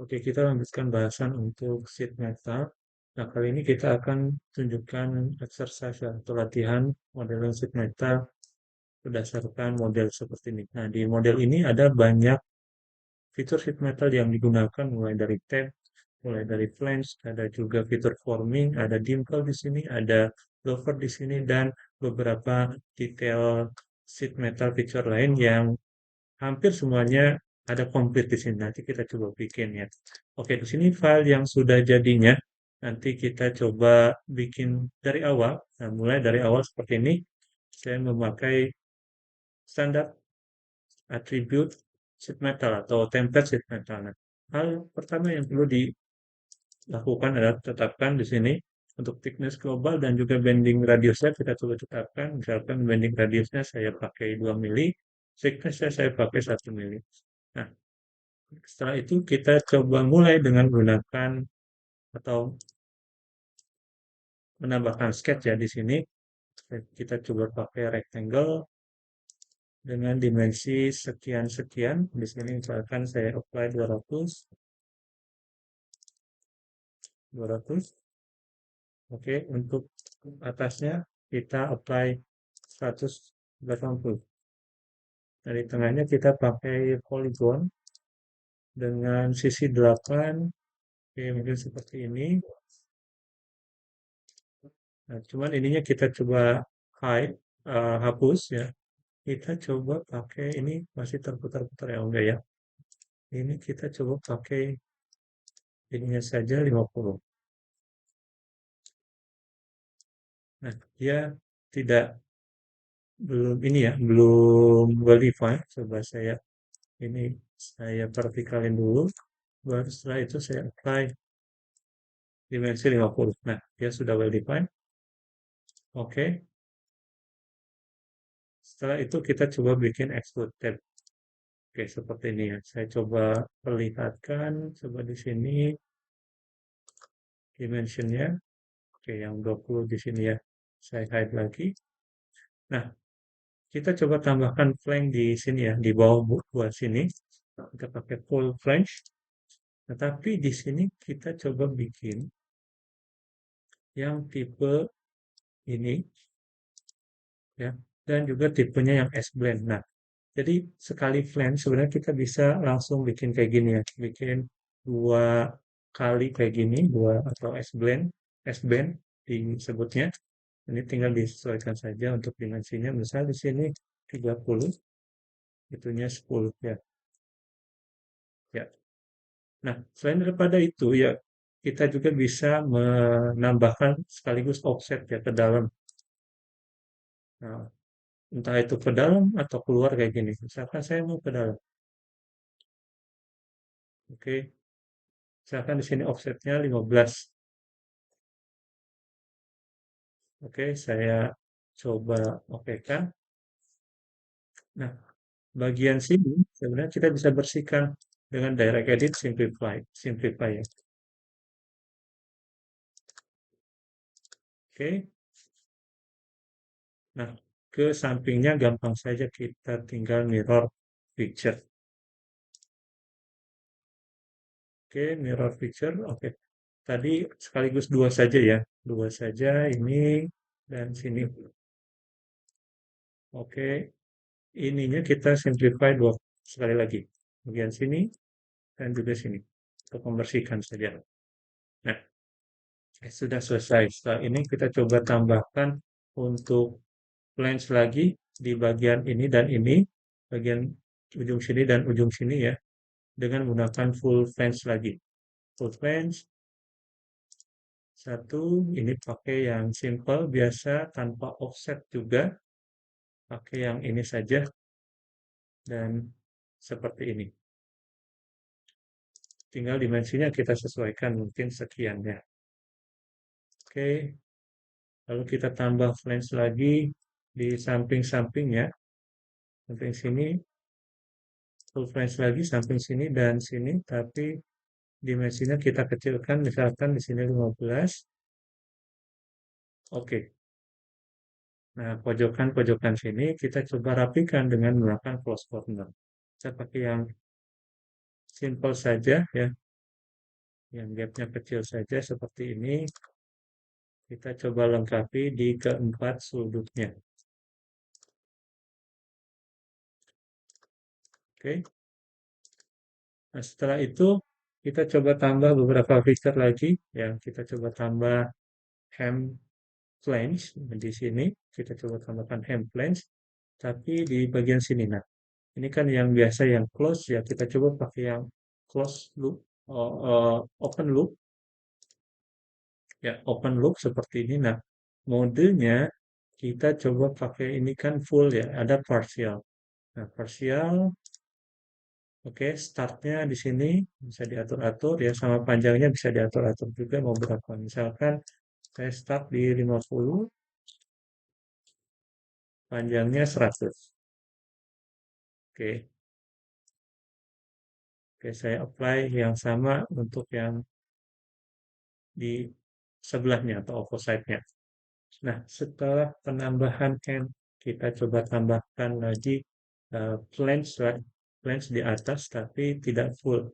Oke, kita lanjutkan bahasan untuk sheet metal. Nah, kali ini kita akan tunjukkan exercise atau latihan modeling sheet metal berdasarkan model seperti ini. Nah, di model ini ada banyak fitur sheet metal yang digunakan mulai dari tab, mulai dari flange, ada juga fitur forming, ada dimple di sini, ada lover di sini, dan beberapa detail sheet metal feature lain yang hampir semuanya ada komplit di sini. Nanti kita coba bikin ya. Oke, di sini file yang sudah jadinya. Nanti kita coba bikin dari awal. Nah, mulai dari awal seperti ini. Saya memakai standar attribute sheet metal atau template sheet metal. Nah, hal pertama yang perlu dilakukan adalah tetapkan di sini untuk thickness global dan juga bending radiusnya kita coba tetapkan. Misalkan bending radiusnya saya pakai 2 mili, thicknessnya saya pakai 1 mili. Nah, setelah itu kita coba mulai dengan menggunakan atau menambahkan sketch ya di sini. Kita coba pakai rectangle dengan dimensi sekian-sekian. Di sini misalkan saya apply 200, 200. Oke, untuk atasnya kita apply 180. Dari tengahnya kita pakai polygon dengan sisi 8. Oke, mungkin seperti ini. Nah, cuman ininya kita coba hide, hapus ya. Kita coba pakai ini masih terputar-putar ya, enggak ya? Ini kita coba pakai ininya saja 50. Nah, dia tidak belum ini ya, belum well defined. Coba ini saya vertikalin dulu, baru setelah itu saya apply dimensi 50. Nah, dia sudah well defined. Oke. Setelah itu kita coba bikin extrude tab. Oke, seperti ini ya. Saya coba perlihatkan, coba di sini dimensionnya. Oke, yang 20 di sini ya. Saya hide lagi. Nah, kita coba tambahkan flank di sini ya, di bawah buat sini. Kita pakai full flange. Tetapi di sini kita coba bikin yang tipe ini ya, dan juga tipenya yang S-blend. Nah, jadi sekali flange sebenarnya kita bisa langsung bikin kayak gini ya, bikin dua kali kayak gini, dua atau S-blend, S-band disebutnya. Ini tinggal disesuaikan saja untuk dimensinya. Misal di sini 30, itunya 10 ya. Ya. Nah, selain daripada itu ya kita juga bisa menambahkan sekaligus offset ya ke dalam. Nah, entah itu ke dalam atau keluar kayak gini. Misalkan saya mau ke dalam. Oke. Misalkan di sini offsetnya 15. Oke, saya coba oke kan. Nah, bagian sini sebenarnya kita bisa bersihkan dengan direct edit simplify, simplify ya. Oke. Nah, ke sampingnya gampang saja kita tinggal mirror picture. Oke, mirror picture. Oke. Tadi sekaligus dua saja ya. Dua saja ini dan sini. Oke. Ininya kita simplify dua sekali lagi. Bagian sini dan juga sini. Untuk membersihkan saja. Nah, sudah selesai. Setelah ini kita coba tambahkan untuk flange lagi di bagian ini dan ini. Bagian ujung sini dan ujung sini ya. Dengan menggunakan full flange lagi. Full flange. Satu, ini pakai yang simple, biasa, tanpa offset juga. Pakai yang ini saja. Dan seperti ini. Tinggal dimensinya kita sesuaikan mungkin sekian ya. Oke, lalu kita tambah flange lagi di samping-sampingnya. Samping sini, full flange lagi samping sini dan sini, tapi dimensinya kita kecilkan, misalkan di sini 15. Oke, nah pojokan-pojokan sini kita coba rapikan dengan menggunakan close corner. Saya pakai yang simple saja ya. yang gapnya kecil saja seperti ini, kita coba lengkapi di keempat sudutnya. Oke. Nah, setelah itu kita coba tambah beberapa feature lagi, ya kita coba tambah hem flange di sini, kita coba tambahkan hem flange, tapi di bagian sini. Nah, ini kan yang biasa yang close ya, kita coba pakai yang close loop, open loop, ya open loop seperti ini. Nah, modenya kita coba pakai ini kan full ya, ada partial. Nah, partial, oke, startnya di sini bisa diatur-atur ya, sama panjangnya bisa diatur-atur juga mau berapa. Misalkan saya start di 50, panjangnya 100. Oke, oke saya apply yang sama untuk yang di sebelahnya atau opposite-nya. Nah, setelah penambahan hand, kita coba tambahkan lagi flange, flange di atas, tapi tidak full.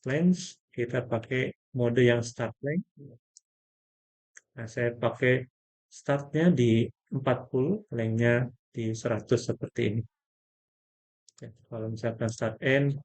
Flange, kita pakai mode yang start length. Nah, saya pakai startnya di 40, lengthnya di 100 seperti ini. Ya, kalau misalkan start end,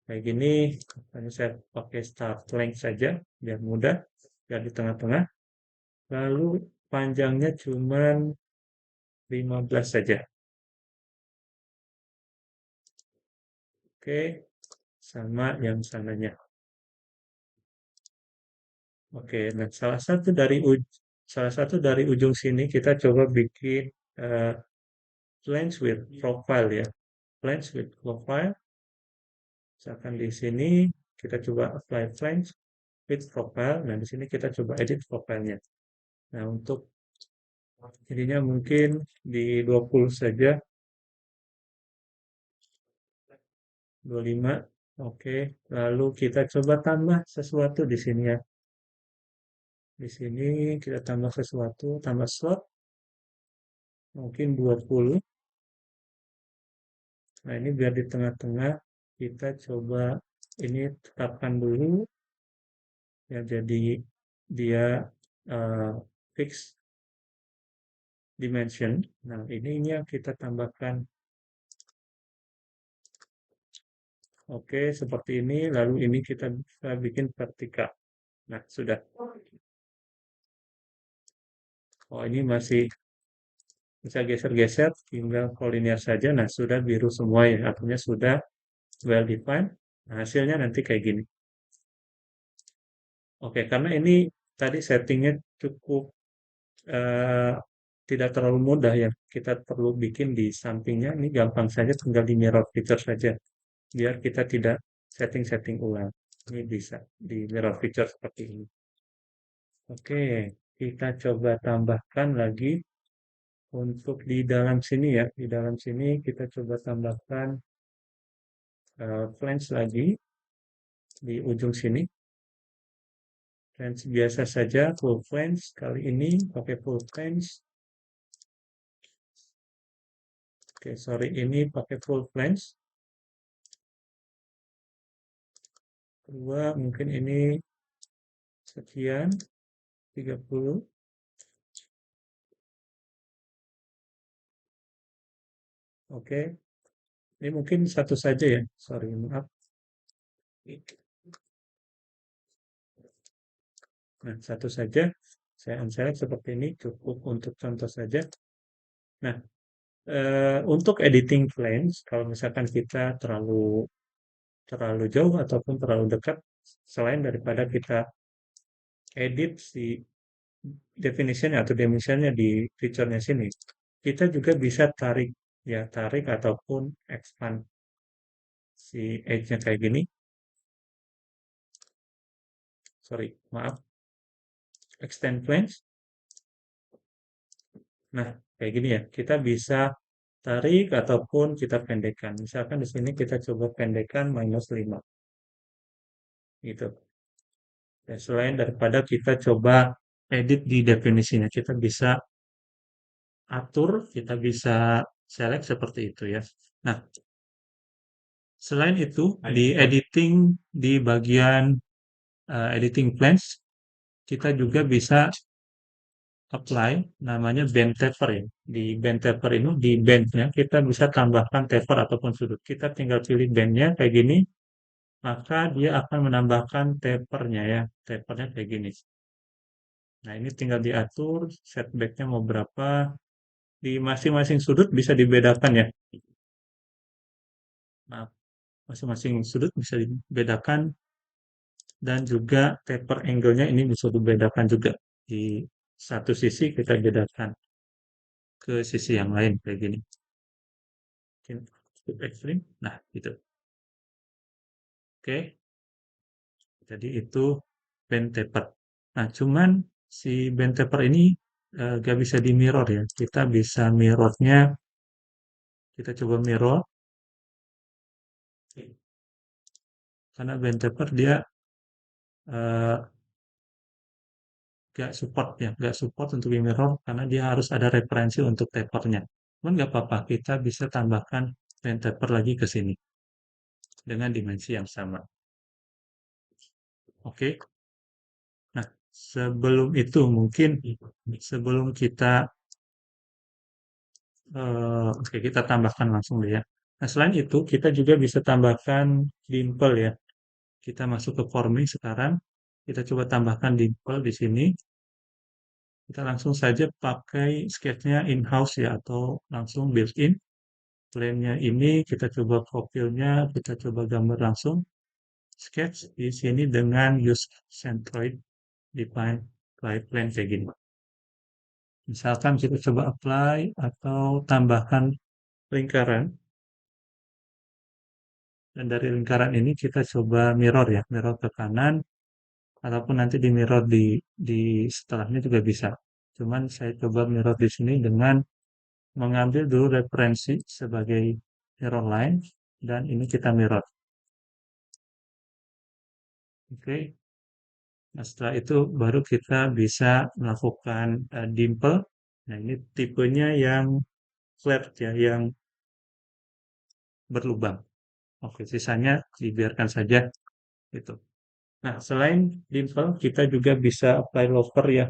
kayak gini, makanya saya pakai start length saja, biar mudah, biar di tengah-tengah. Lalu panjangnya cuma 15 saja. Oke, sama yang sananya. Oke, nah salah satu dari ujung sini kita coba bikin uh, flange with profile ya. Flange with profile. Misalkan di sini kita coba apply flange with profile. Nah, di sini kita coba edit profilnya. Nah, untuk ininya mungkin di 20 saja, 25. Oke, lalu kita coba tambah sesuatu di sini ya. Di sini kita tambah sesuatu, tambah slot, mungkin 20. Nah, ini biar di tengah-tengah kita coba ini tetapkan dulu ya, jadi dia uh, fix dimension. Nah, ini yang kita tambahkan. Oke, seperti ini. Lalu ini kita bisa bikin vertikal. Nah, sudah. Oh, ini masih bisa geser-geser, tinggal kolinier saja. Nah, sudah biru semua ya. Artinya sudah well defined. Nah, hasilnya nanti kayak gini. Oke, karena ini tadi settingnya cukup eh, tidak terlalu mudah ya. Kita perlu bikin di sampingnya. Ini gampang saja, tinggal di mirror feature saja. Biar kita tidak setting-setting ulang. Ini bisa di mirror feature seperti ini. Oke, kita coba tambahkan lagi untuk di dalam sini ya. Di dalam sini kita coba tambahkan flange lagi di ujung sini. Flange biasa saja, full flange. Kali ini pakai full flange. Oke, sorry, ini pakai full flange. Kedua, mungkin ini sekian, 30. Oke, ini mungkin satu saja ya. Sorry, maaf. Nah, satu saja. Saya unselect seperti ini, cukup untuk contoh saja. Nah, untuk editing flange, kalau misalkan kita terlalu terlalu jauh ataupun terlalu dekat, selain daripada kita edit si definition atau dimensionnya di feature-nya sini, kita juga bisa tarik ya, tarik ataupun expand si edge-nya kayak gini. Sorry, maaf, extend flange. Nah, kayak gini ya, kita bisa tarik ataupun kita pendekkan. Misalkan di sini kita coba pendekkan -5 gitu. Dan selain daripada kita coba edit di definisinya, kita bisa atur, kita bisa select seperti itu ya. Nah, selain itu di editing di bagian editing plans, kita juga bisa apply namanya band taper ya. Di band taper ini, di bandnya kita bisa tambahkan taper ataupun sudut. Kita tinggal pilih bandnya kayak gini, maka dia akan menambahkan tapernya ya. Tapernya kayak gini. Nah, ini tinggal diatur setbacknya mau berapa. Di masing-masing sudut bisa dibedakan ya. Nah, masing-masing sudut bisa dibedakan dan juga taper angle-nya ini bisa dibedakan juga. Di satu sisi kita bedakan ke sisi yang lain kayak gini. Cukup ekstrim. Nah, gitu. Oke. Jadi itu band taper. Nah, cuman si band taper ini gak bisa di mirror ya. Kita bisa mirrornya, kita coba mirror. Karena band taper dia eh, gak support ya, gak support untuk di mirror karena dia harus ada referensi untuk tapernya. Cuman gak apa-apa, kita bisa tambahkan band taper lagi ke sini dengan dimensi yang sama. Oke. Nah, sebelum itu mungkin sebelum kita oke, kita tambahkan langsung deh ya. Nah, selain itu, kita juga bisa tambahkan dimple ya. Kita masuk ke forming sekarang. Kita coba tambahkan dimple di sini. Kita langsung saja pakai sketch-nya in-house ya, atau langsung built-in. Plane-nya ini, kita coba profilnya, kita coba gambar langsung. Sketch di sini dengan use centroid define plane kayak gini. Misalkan kita coba apply atau tambahkan lingkaran. Dan dari lingkaran ini kita coba mirror ya, mirror ke kanan, ataupun nanti di mirror di setelahnya juga bisa. Cuman saya coba mirror di sini dengan mengambil dulu referensi sebagai mirror line, dan ini kita mirror. Oke, nah setelah itu baru kita bisa melakukan dimple. Nah ini tipenya yang flat ya, yang berlubang. Oke, sisanya dibiarkan saja itu. Nah, selain dimple, kita juga bisa apply loper ya.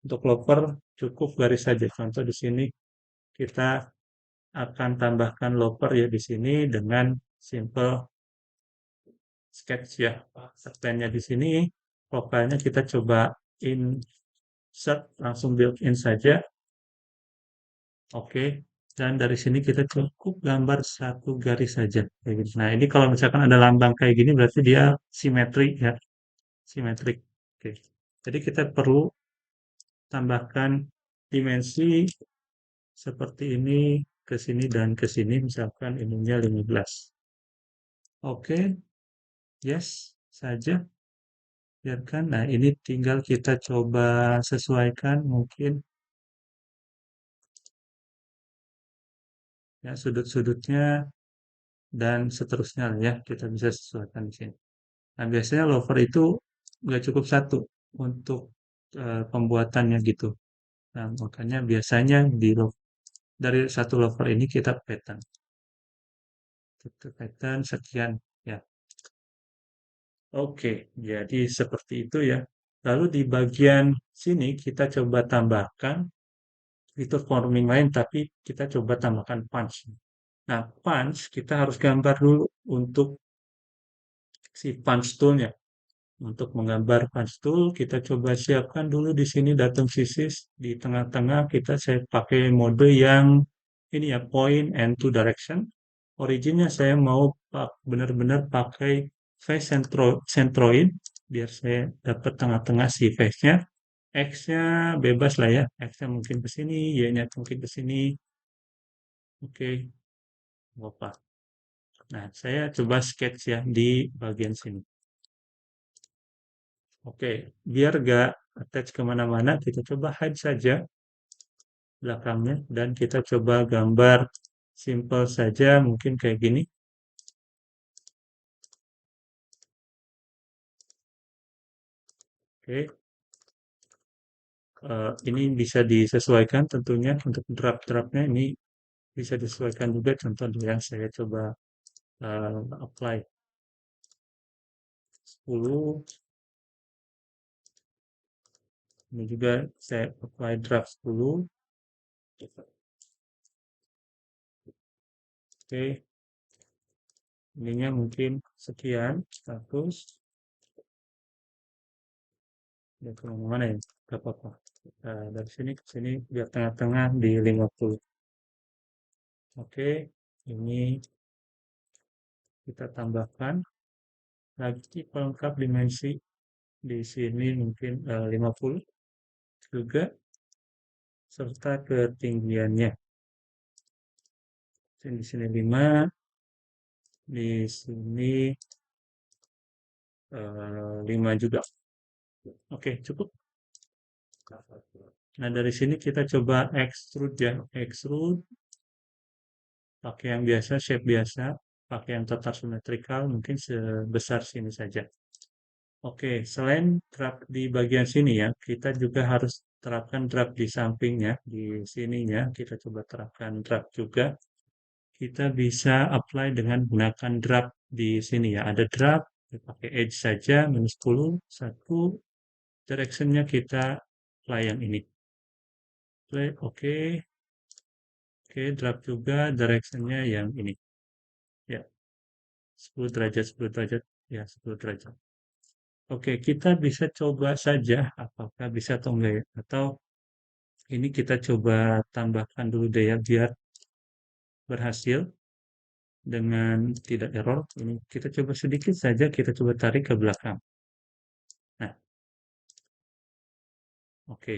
Untuk loper cukup garis saja. Contoh di sini kita akan tambahkan loper ya di sini dengan simple sketch ya. Setnya di sini, profilnya kita coba insert langsung built-in saja. Oke. Dan dari sini kita cukup gambar satu garis saja. Nah, ini kalau misalkan ada lambang kayak gini berarti dia simetrik ya. Simetrik. Oke. Jadi kita perlu tambahkan dimensi seperti ini ke sini dan ke sini, misalkan ininya 15. Oke, yes saja, biarkan. Nah, ini tinggal kita coba sesuaikan mungkin ya sudut-sudutnya dan seterusnya ya, kita bisa sesuaikan di sini. Nah, biasanya lover itu nggak cukup satu untuk pembuatannya gitu. Nah, makanya biasanya dari satu lover ini kita pattern. Kita pattern sekian ya. Oke, jadi seperti itu ya. Lalu di bagian sini kita coba tambahkan fitur forming lain, tapi kita coba tambahkan punch. Nah, punch kita harus gambar dulu untuk si punch toolnya. Untuk menggambar punch tool, kita coba siapkan dulu di sini datum thesis. Di tengah-tengah saya pakai mode yang ini ya, point and two direction. Originnya saya mau benar-benar pakai face centroid, biar saya dapat tengah-tengah si face-nya. X-nya bebas lah ya, X-nya mungkin ke sini, Y-nya mungkin ke sini. Oke, nggak apa. Nah, saya coba sketch ya di bagian sini. Oke, biar gak attach kemana-mana, kita coba hide saja belakangnya, dan kita coba gambar simple saja, mungkin kayak gini. Oke, ini bisa disesuaikan tentunya untuk draft-draftnya ini bisa disesuaikan juga, contoh yang saya coba apply 10. Ini juga saya apply draft dulu. Oke, ininya mungkin sekian, 100. Ya, kemana-mana ya, gak apa-apa. Dari sini ke sini, biar tengah-tengah di 50. Oke, ini kita tambahkan lagi pelengkap dimensi. Di sini mungkin 50 juga, serta ketinggiannya. Di sini 5, di sini 5 juga. Oke, cukup. Nah, dari sini kita coba extrude ya. Extrude, pakai yang biasa, shape biasa, pakai yang total symmetrical, mungkin sebesar sini saja. Oke, selain drag di bagian sini ya, kita juga harus terapkan drag di sampingnya, di sininya, kita coba terapkan drag juga. Kita bisa apply dengan menggunakan drag di sini ya. Ada drag, pakai edge saja, -10, 1, directionnya kita apply yang ini. Play, oke, oke, drag juga, directionnya yang ini. Ya, 10 derajat, 10 derajat, ya 10 derajat. Oke, kita bisa coba saja apakah bisa atau enggak ya. Atau ini kita coba tambahkan dulu deh ya, biar berhasil dengan tidak error. Ini kita coba sedikit saja, kita coba tarik ke belakang. Nah, oke.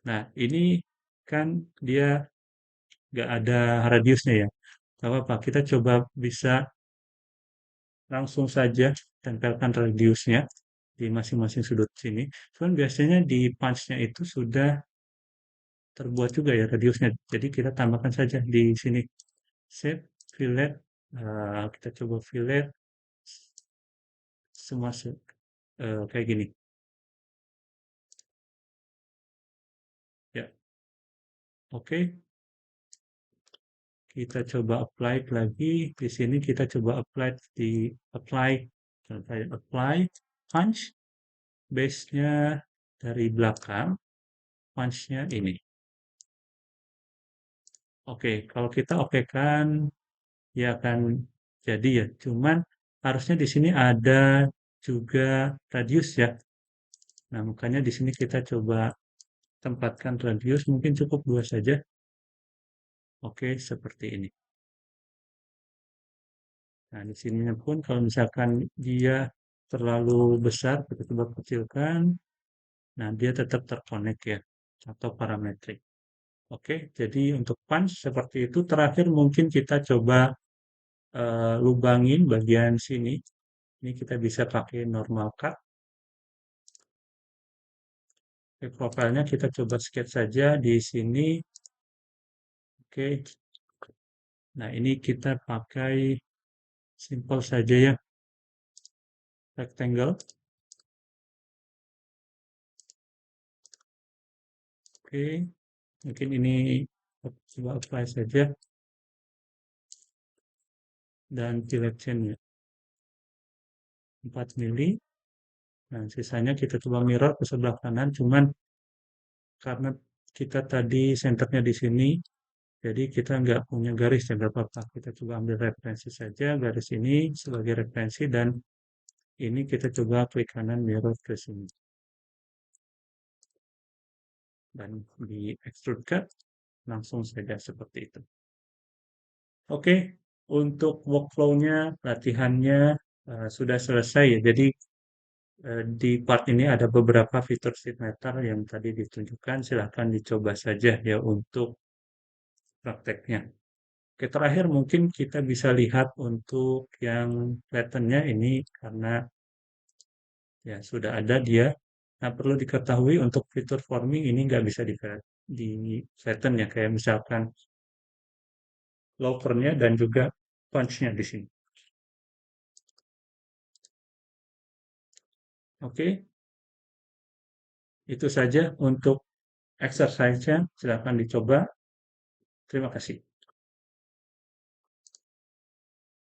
Nah, ini kan dia nggak ada radiusnya ya. Gak apa-apa, kita coba bisa langsung saja tempelkan radiusnya di masing-masing sudut sini. Cuman biasanya di punch-nya itu sudah terbuat juga ya radiusnya. Jadi kita tambahkan saja di sini. Shape, fillet, kita coba fillet semua kayak gini. Ya, oke. Kita coba apply lagi. Di sini kita coba apply punch. Base-nya dari belakang, punch-nya ini. Oke, kalau kita oke kan, ya akan jadi ya. Cuman harusnya di sini ada juga radius ya. Nah, makanya di sini kita coba tempatkan radius, mungkin cukup 2 saja. Oke, seperti ini. Nah, di sini pun kalau misalkan dia terlalu besar, kita coba kecilkan. Nah, dia tetap terkonek ya, atau parametrik. Oke, jadi untuk punch seperti itu. Terakhir mungkin kita coba lubangin bagian sini. Ini kita bisa pakai normal cut. Oke, profilnya kita coba sketch saja di sini. Oke, nah ini kita pakai simple saja ya, rectangle. Oke, mungkin ini coba apply saja dan fillet chain-nya 4 mili. Nah, sisanya kita coba mirror ke sebelah kanan, cuman karena kita tadi centernya di sini, jadi kita nggak punya garis ya berapa-apa. Kita coba ambil referensi saja, garis ini sebagai referensi, dan ini kita coba klik kanan mirror ke sini. Dan di extrude cut, langsung saja seperti itu. Oke, untuk workflow-nya, latihannya sudah selesai ya. Jadi di part ini ada beberapa fitur sheet yang tadi ditunjukkan. Silahkan dicoba saja ya untuk prakteknya. Oke, terakhir mungkin kita bisa lihat untuk yang pattern-nya ini karena ya sudah ada dia. Nah, perlu diketahui untuk fitur forming ini nggak bisa di flatten ya, kayak misalkan lowernya dan juga punch-nya di sini. Oke, itu saja untuk exercise-nya. Silahkan dicoba. Terima kasih.